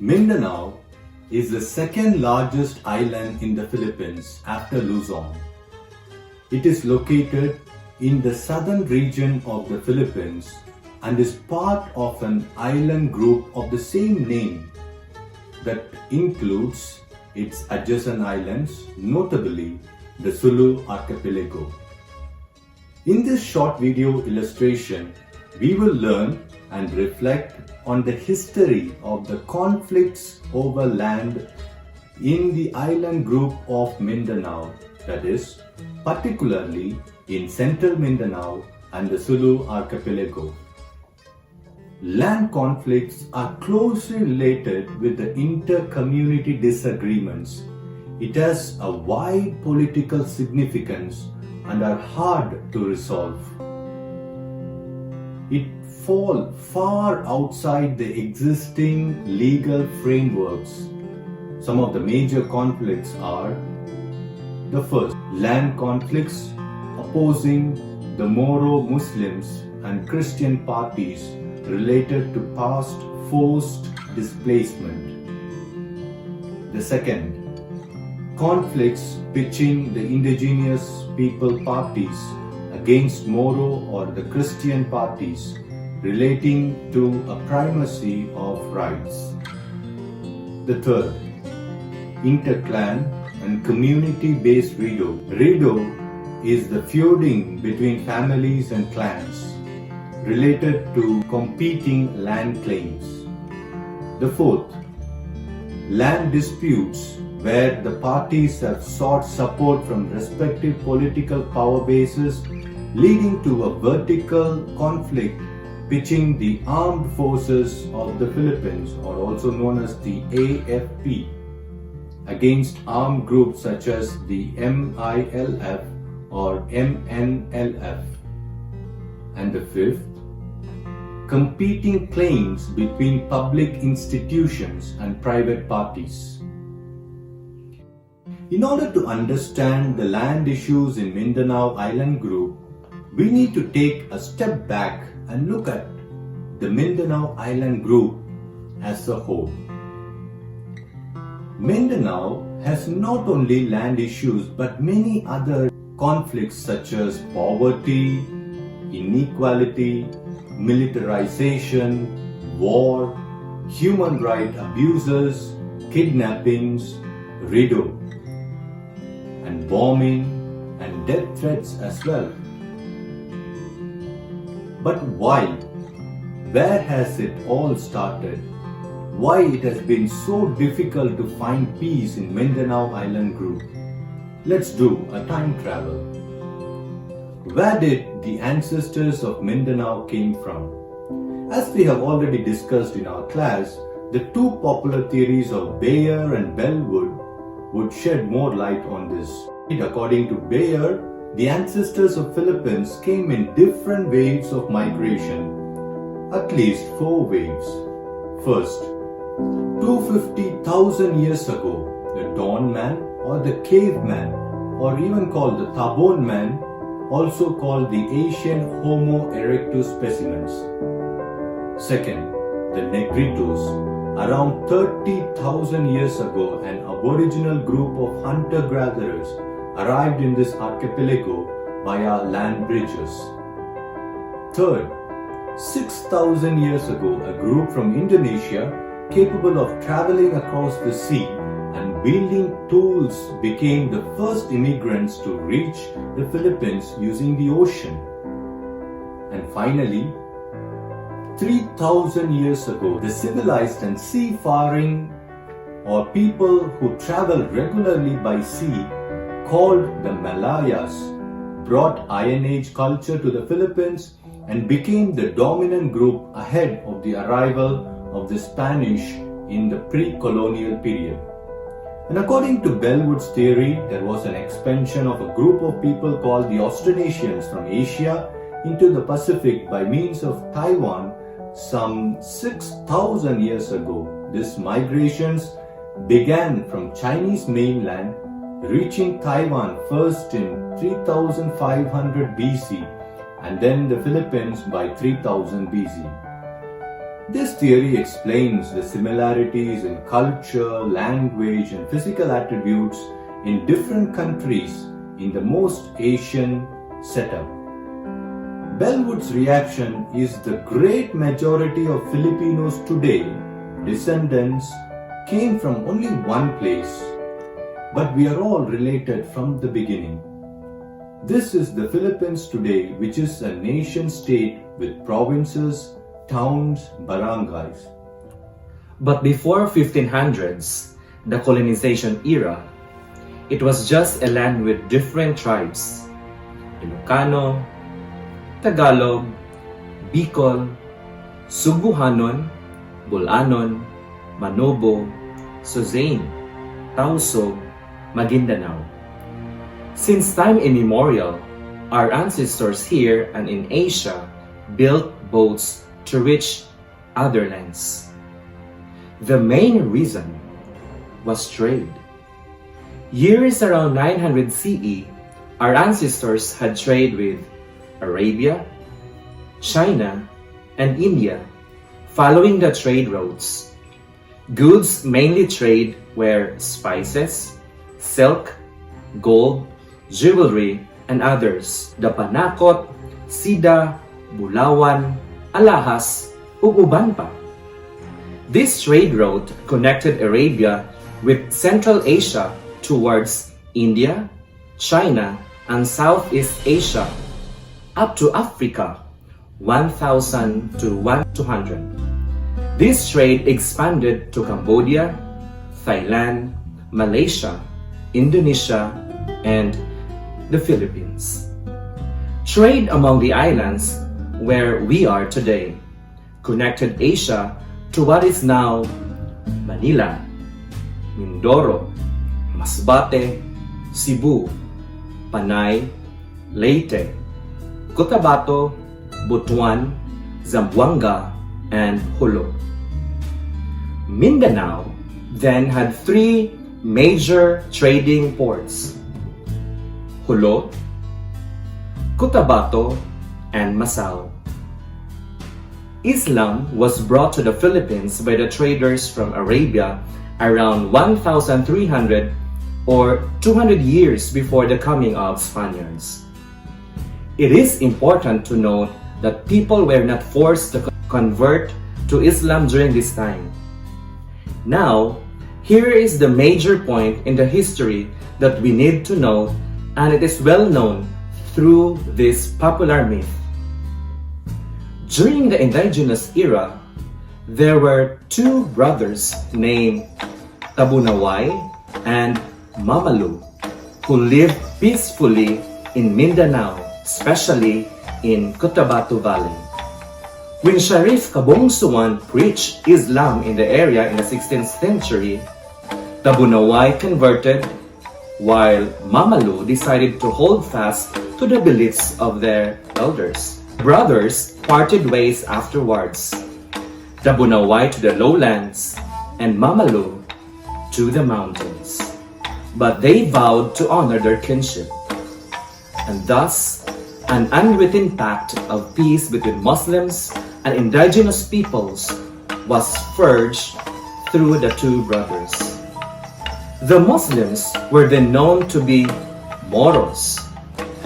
Mindanao is the second largest island in the Philippines after Luzon. It is located in the southern region of the Philippines and is part of an island group of the same name that includes its adjacent islands, notably the Sulu archipelago. In this short video illustration, we will learn and reflect on the history of the conflicts over land in the island group of Mindanao, that is, particularly in central Mindanao and the Sulu archipelago. Land conflicts are closely related with the inter-community disagreements. It has a wide political significance and are hard to resolve. It fall far outside the existing legal frameworks. Some of the major conflicts are: the first, land conflicts opposing the Moro Muslims and Christian parties related to past forced displacement. The second, conflicts pitching the indigenous people parties against Moro or the Christian parties relating to a primacy of rights. The third, inter-clan and community-based redo. Redo is the feuding between families and clans related to competing land claims. The fourth, land disputes where the parties have sought support from respective political power bases, leading to a vertical conflict pitching the armed forces of the Philippines, or also known as the AFP, against armed groups such as the MILF or MNLF. And the fifth, competing claims between public institutions and private parties. In order to understand the land issues in Mindanao Island Group, we need to take a step back and look at the Mindanao Island Group as a whole. Mindanao has not only land issues but many other conflicts such as poverty, inequality, militarization, war, human rights abuses, kidnappings, redo, and bombing and death threats as well. But why? Where has it all started? Why it has been so difficult to find peace in Mindanao Island Group? Let's do a time travel. Where did the ancestors of Mindanao came from? As we have already discussed in our class, the two popular theories of Bayer and Bellwood would shed more light on this. According to Bayer, the ancestors of Philippines came in different waves of migration, at least 4 waves. First, 250,000 years ago, the Dawn Man or the Cave Man, or even called the Tabon Man, also called the Asian Homo erectus specimens. Second, the Negritos, around 30,000 years ago, an aboriginal group of hunter-gatherers arrived in this archipelago via land bridges. Third, 6,000 years ago, a group from Indonesia capable of traveling across the sea and wielding tools became the first immigrants to reach the Philippines using the ocean. And finally, 3,000 years ago, the civilized and seafaring or people who travel regularly by sea called the Malayas brought Iron Age culture to the Philippines and became the dominant group ahead of the arrival of the Spanish in the pre-colonial period. And according to Bellwood's theory, there was an expansion of a group of people called the Austronesians from Asia into the Pacific by means of Taiwan some 6,000 years ago. These migrations began from Chinese mainland, reaching Taiwan first in 3500 BC and then the Philippines by 3000 BC. This theory explains the similarities in culture, language, and physical attributes in different countries in the most Asian setup. Bellwood's reaction is the great majority of Filipinos today, descendants, came from only one place, but we are all related from the beginning. This is the Philippines today, which is a nation-state with provinces, towns, barangays. But before 1500s, the colonization era, it was just a land with different tribes: Ilocano, Tagalog, Bicol, Subuhanon, Bulanon, Manobo, Suzane, Tausug, Maguindanao. Since time immemorial, our ancestors here and in Asia built boats to reach other lands. The main reason was trade. Years around 900 CE, our ancestors had trade with Arabia, China, and India, following the trade routes. Goods mainly trade were spices, silk, gold, jewelry, and others. The panakot, sida, bulawan, alahas, ug uban pa. This trade route connected Arabia with Central Asia towards India, China, and Southeast Asia, up to Africa, 1000 to 1200. This trade expanded to Cambodia, Thailand, Malaysia, Indonesia, and the Philippines. Trade among the islands where we are today connected Asia to what is now Manila, Mindoro, Masbate, Cebu, Panay, Leyte, Cotabato, Butuan, Zamboanga, and Jolo. Mindanao then had three major trading ports: Jolo, Cotabato, and Masao. Islam was brought to the Philippines by the traders from Arabia around 1300 or 200 years before the coming of Spaniards. It is important to note that people were not forced to convert to Islam during this time. Now, here is the major point in the history that we need to know, and it is well known through this popular myth. During the indigenous era, there were two brothers named Tabunaway and Mamalu who lived peacefully in Mindanao, especially in Cotabato Valley. When Sharif Kabongsuan preached Islam in the area in the 16th century, Tabunaway converted, while Mamalu decided to hold fast to the beliefs of their elders. Brothers parted ways afterwards, Tabunaway to the lowlands and Mamalu to the mountains. But they vowed to honor their kinship, and thus an unwritten pact of peace between Muslims and indigenous peoples was forged through the two brothers. The Muslims were then known to be Moros,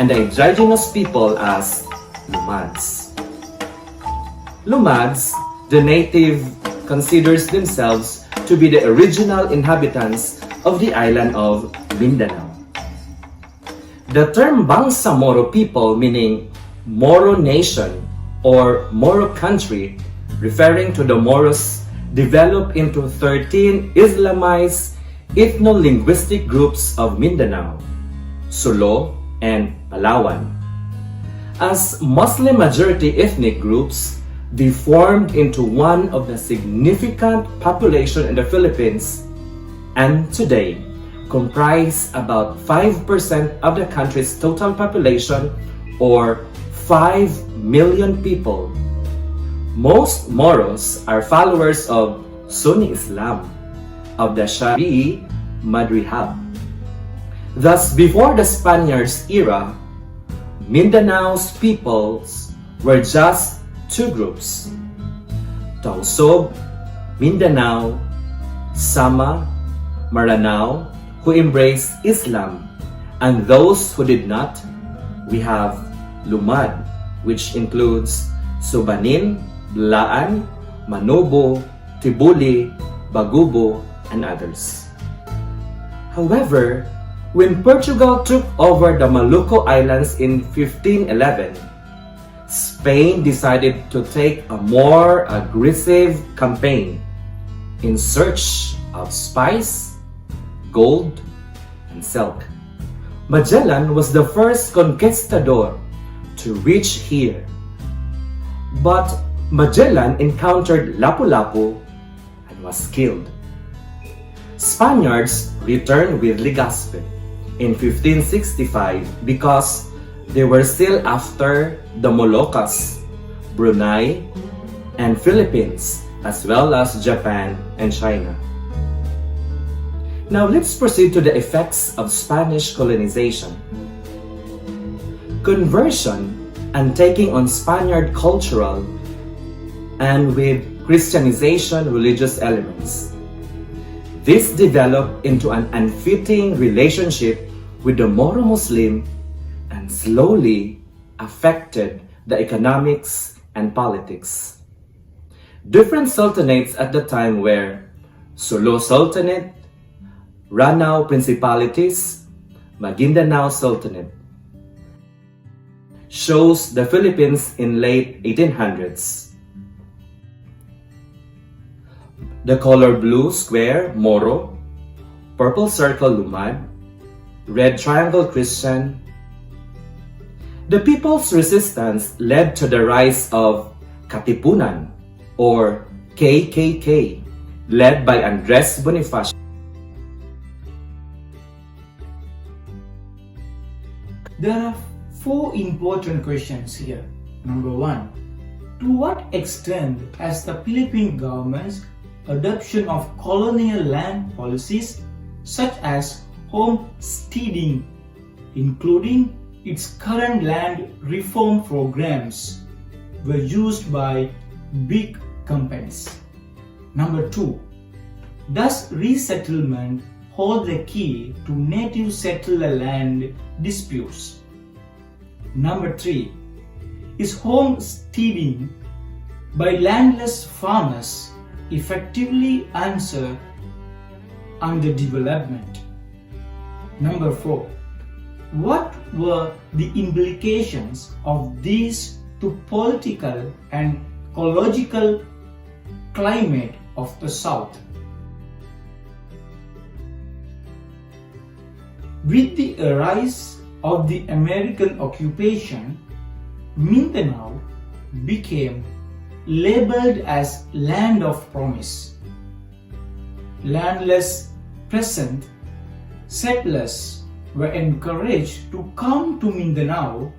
and the indigenous people as Lumads. Lumads, the native, considers themselves to be the original inhabitants of the island of Mindanao. The term Bangsamoro people, meaning Moro nation or Moro country, referring to the Moros, developed into 13 Islamized ethno-linguistic groups of Mindanao, Sulu, and Palawan. As Muslim-majority ethnic groups, they formed into one of the significant population in the Philippines, and today comprise about 5% of the country's total population, or 5 million people. Most Moros are followers of Sunni Islam, of the Shafi'i Madhhab. Thus, before the Spaniards' era, Mindanao's peoples were just two groups: Tausug, Mindanao, Sama, Maranao, who embraced Islam, and those who did not, we have Lumad, which includes Subanin, Blaan, Manobo, Tibuli, Bagubo, and others. However, when Portugal took over the Maluku Islands in 1511, Spain decided to take a more aggressive campaign in search of spice, gold, and silk. Magellan was the first conquistador to reach here. But Magellan encountered Lapu-Lapu and was killed. Spaniards returned with Legazpi in 1565 because they were still after the Moluccas, Brunei, and Philippines, as well as Japan and China. Now let's proceed to the effects of Spanish colonization. Conversion and taking on Spaniard cultural and with Christianization religious elements. This developed into an unfitting relationship with the Moro Muslim and slowly affected the economics and politics. Different sultanates at the time were Sulu Sultanate, Ranao Principalities, Maguindanao Sultanate. Shows the Philippines in late 1800s. The color blue square, Moro, purple circle, Lumad, red triangle, Christian. The people's resistance led to the rise of Katipunan, or KKK, led by Andres Bonifacio. There are four important questions here. Number one, to what extent has the Philippine government's adoption of colonial land policies such as homesteading, including its current land reform programs, were used by big companies? Number two, does resettlement hold the key to native settler land disputes? Number three, is homesteading by landless farmers effectively answer underdevelopment? Number four, what were the implications of these to political and ecological climate of the South? With the rise of the American occupation, Mindanao became labeled as land of promise. Landless peasant settlers were encouraged to come to Mindanao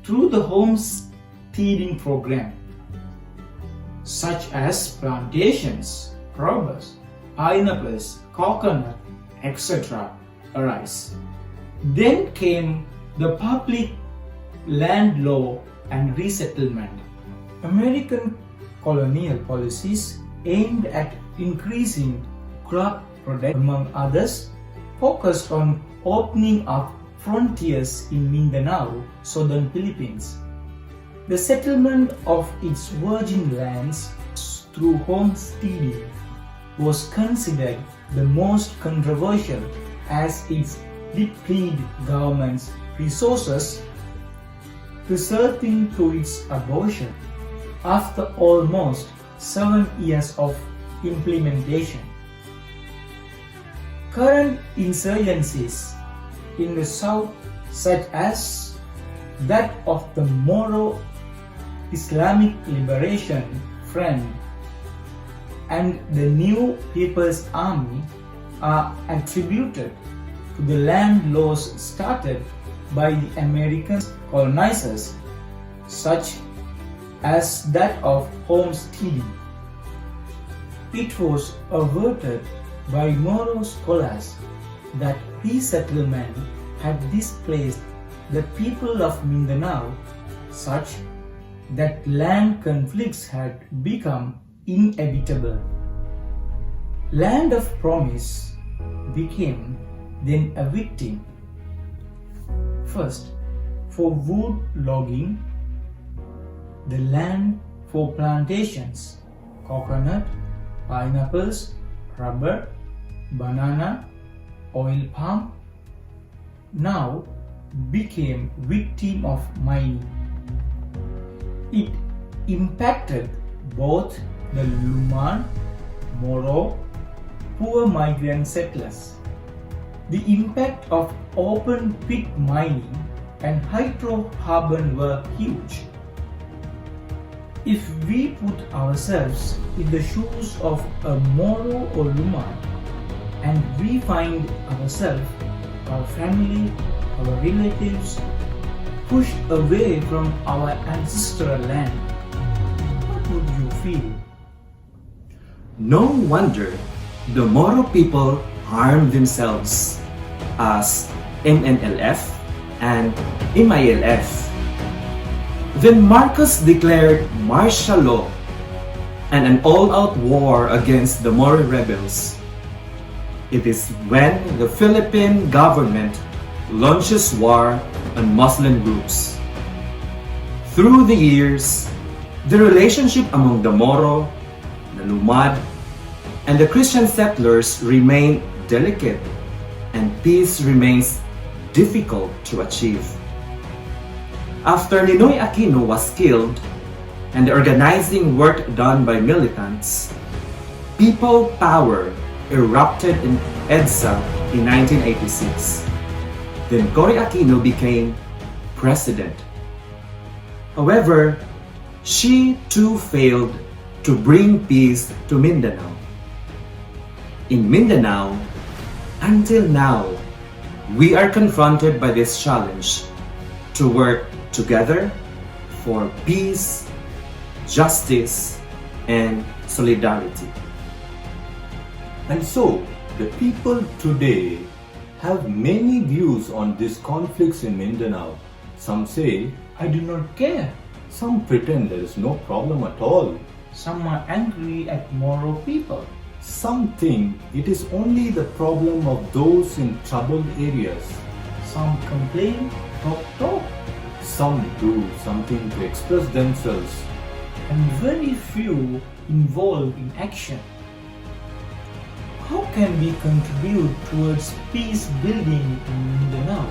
through the homesteading program, such as plantations, rubbers, pineapples, coconut, etc. arise. Then came the public land law and resettlement. American colonial policies aimed at increasing crop production, among others, focused on opening up frontiers in Mindanao, southern Philippines. The settlement of its virgin lands through homesteading was considered the most controversial, as it depleted government's resources, resulting to its abortion after almost 7 years of implementation. Current insurgencies in the South, such as that of the Moro Islamic Liberation Front and the New People's Army, are attributed to the land laws started by the American colonizers, such as that of homesteading. It was averted by Moro scholars that resettlement had displaced the people of Mindanao, such that land conflicts had become inhabitable. Land of promise became then a victim. First, for wood logging, the land for plantations, coconut, pineapples, rubber, banana, oil palm, now became victim of mining. It impacted both the Luman, Moro, poor migrant settlers. The impact of open pit mining and hydrocarbon were huge. If we put ourselves in the shoes of a Moro or Luman, and we find ourselves, our family, our relatives, pushed away from our ancestral land, what would you feel? No wonder the Moro people armed themselves as MNLF and MILF. Then Marcos declared martial law and an all-out war against the Moro rebels. It is when the Philippine government launches war on Muslim groups. Through the years, the relationship among the Moro, the Lumad, and the Christian settlers remain delicate, and peace remains difficult to achieve. After Ninoy Aquino was killed and the organizing work done by militants, people power erupted in EDSA in 1986. Then Cory Aquino became president. However, she too failed to bring peace to Mindanao. In Mindanao, until now, we are confronted by this challenge to work together for peace, justice, and solidarity. And so, the people today have many views on these conflicts in Mindanao. Some say, I do not care. some pretend there is no problem at all. Some are angry at Moro people. Some think it is only the problem of those in troubled areas. Some complain, talk. Some do something to express themselves. And very few involved in action. How can we contribute towards peace building in Mindanao?